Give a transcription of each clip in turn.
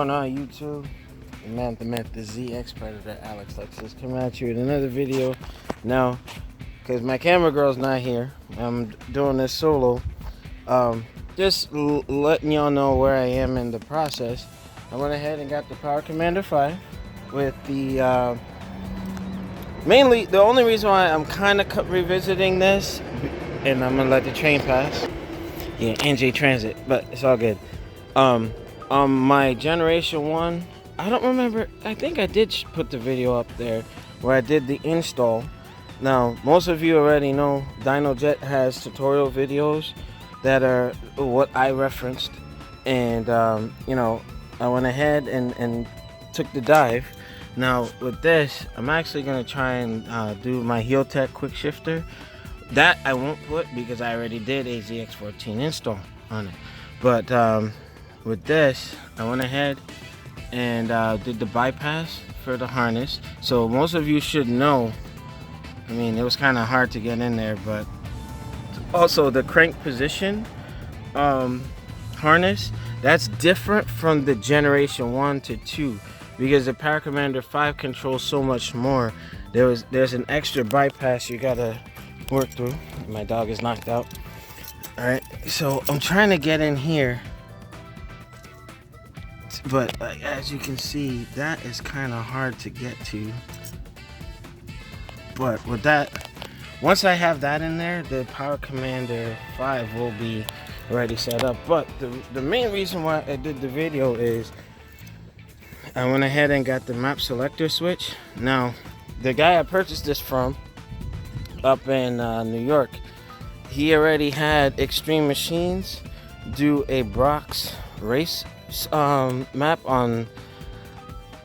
going on YouTube? The man, the ZX Predator, Alex Lexus, coming at you with another video. Now, because my camera girl's not here, I'm doing this solo. Just letting y'all know where I am in the process. I went ahead and got the Power Commander 5 with the mainly the only reason why I'm kind of revisiting this, and I'm gonna let the train pass. Yeah, NJ Transit, but it's all good. My Generation 1, I don't remember, I think I did put the video up there where I did the install. Now, most of you already know DinoJet has tutorial videos that are what I referenced, and you know, I went ahead and took the dive. Now with this, I'm actually going to try and do my Healteach Quickshifter. That I won't put because I already did a zx14 install on it. But with this, I went ahead and did the bypass for the harness. So most of you should know, I mean, it was kind of hard to get in there, but also the crank position harness, that's different from the Generation 1 to 2 because the Power Commander 5 controls so much more. There's an extra bypass you gotta work through. My dog is knocked out. All right, so I'm trying to get in here, but as you can see, that is kind of hard to get to. But with that, once I have that in there, the Power Commander 5 will be already set up. But the main reason why I did the video is I went ahead and got the map selector switch. Now, the guy I purchased this from up in New York, he already had Extreme Machines do a Brock's race map on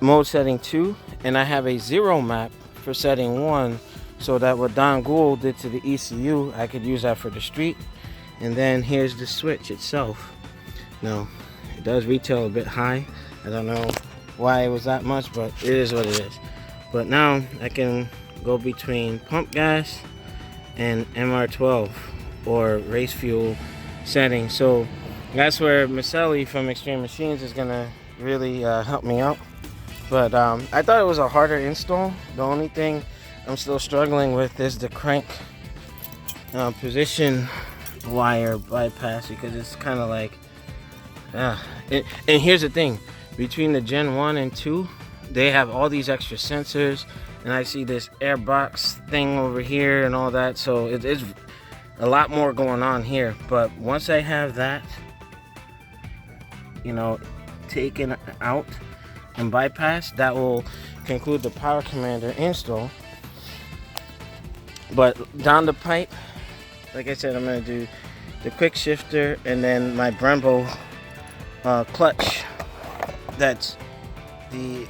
mode setting 2, and I have a 0 map for setting 1, so that what Don Gould did to the ECU, I could use that for the street. And then here's the switch itself. Now, it does retail a bit high. I don't know why it was that much, but it is what it is. But now I can go between pump gas and MR12 or race fuel settings. So that's where Maselli from Extreme Machines is gonna really help me out. But I thought it was a harder install. The only thing I'm still struggling with is the crank position wire bypass, because it's kind of like and here's the thing, between the Gen 1 and 2, they have all these extra sensors, and I see this airbox thing over here and all that, so it's a lot more going on here. But once I have that, you know, taken out and bypass, that will conclude the Power Commander install. But down the pipe, like I said, I'm going to do the Quickshifter and then my Brembo clutch. That's the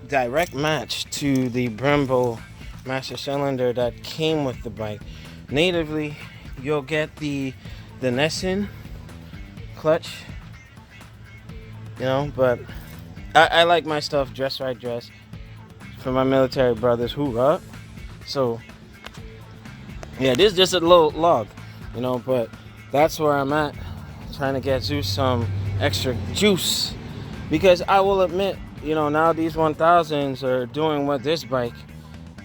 direct match to the Brembo master cylinder that came with the bike. Natively, you'll get the Nesson clutch, you know, but I like my stuff dress right dress for my military brothers. Hoorah! So yeah, this is just a little log, you know, but that's where I'm at, trying to get Zeus some extra juice, because I will admit, you know, now these 1000s are doing what this bike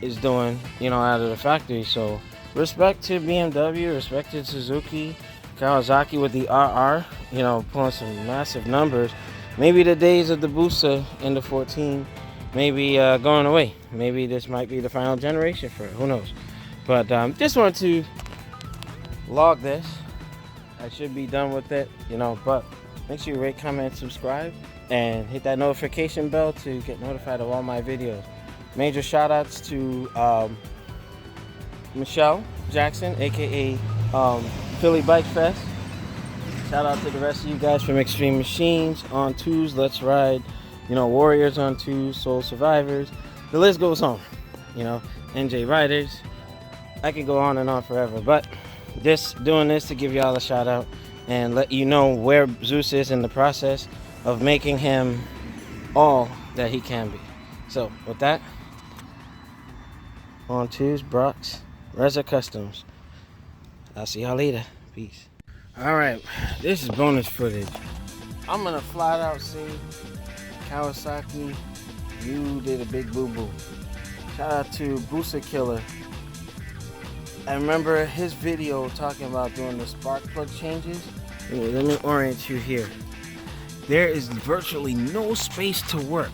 is doing, you know, out of the factory. So respect to BMW, respect to Suzuki, Kawasaki with the RR, you know, pulling some massive numbers. Maybe the days of the Busa in the 14 maybe going away. Maybe this might be the final generation for it, who knows. But just wanted to log this. I should be done with it, you know, but make sure you rate, comment, subscribe, and hit that notification bell to get notified of all my videos. Major shout outs to Michelle Jackson, aka Philly Bike Fest. Shout out to the rest of you guys from Extreme Machines, On Twos, Let's Ride, you know, Warriors on Twos, Soul Survivors. The list goes on, you know, NJ Riders. I could go on and on forever, but just doing this to give y'all a shout out and let you know where Zeus is in the process of making him all that he can be. So with that, On Twos, Brock's, Reza Customs. I'll see y'all later. Peace. All right, this is bonus footage. I'm gonna flat out say Kawasaki, you did a big boo-boo. Shout out to Booster Killer. I remember his video talking about doing the spark plug changes. Let me orient you here. There is virtually no space to work.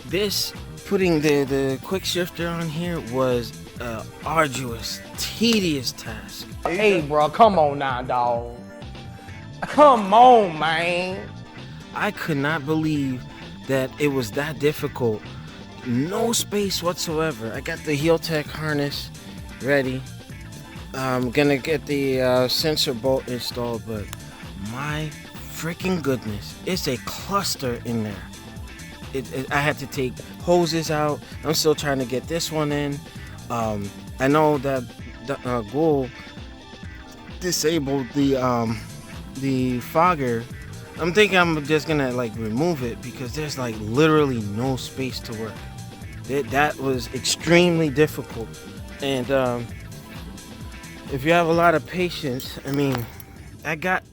This, putting the quick shifter on here was an arduous, tedious task. Hey, bro, come on now, dog. Come on, man. I could not believe that it was that difficult. No space whatsoever. I got the Healteach harness ready. I'm gonna get the sensor bolt installed, but my freaking goodness, it's a cluster in there. I had to take hoses out. I'm still trying to get this one in. I know that the Ghoul disabled the fogger. I'm thinking I'm just gonna like remove it because there's like literally no space to work. That was extremely difficult. And if you have a lot of patience, I mean, I got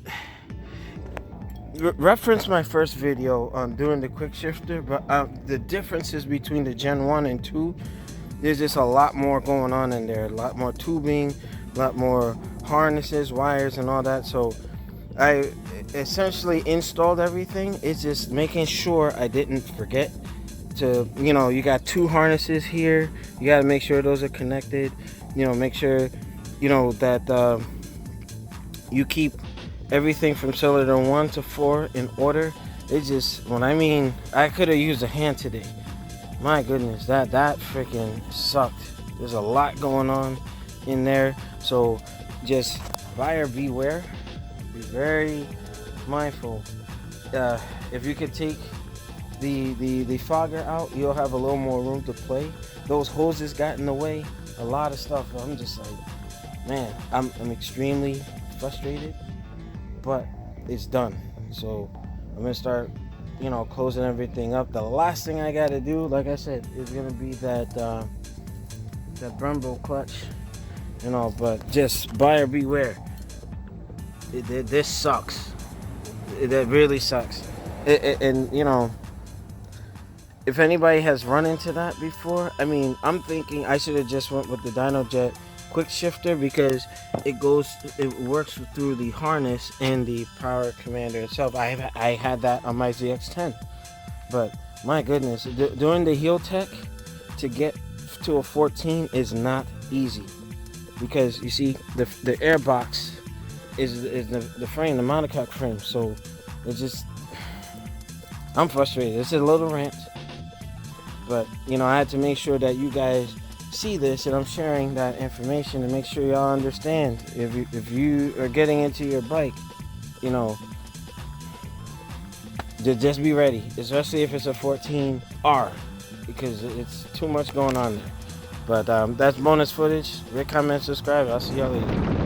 reference my first video on doing the quick shifter, but the differences between the Gen 1 and 2, there's just a lot more going on in there, a lot more tubing, a lot more harnesses, wires, and all that. So I essentially installed everything. It's just making sure I didn't forget to, you know, you got 2 harnesses here, you got to make sure those are connected, you know, make sure, you know, that you keep everything from cylinder 1 to 4 in order. It's just, when I mean, I could have used a hand today. My goodness, that freaking sucked. There's a lot going on in there, so just buyer beware. Be very mindful. If you could take the fogger out, you'll have a little more room to play. Those hoses got in the way, a lot of stuff. I'm just like, man, I'm extremely frustrated, but it's done. So I'm gonna start, you know, closing everything up. The last thing I gotta do, like I said, is gonna be that Brembo clutch, you know. But just buyer beware. This sucks. That really sucks. And you know, if anybody has run into that before, I mean, I'm thinking I should have just went with the DynoJet quick shifter because it works through the harness and the power commander itself. I had that on my ZX10, but my goodness, doing the Healteach to get to a 14 is not easy because you see the air box is the frame, the monocoque frame. So it's just, I'm frustrated. It's a little rant, but you know, I had to make sure that you guys see this, and I'm sharing that information to make sure y'all understand. If you are getting into your bike, you know, just be ready, especially if it's a 14R, because it's too much going on there. But that's bonus footage. Rate, comment, subscribe. I'll see y'all later.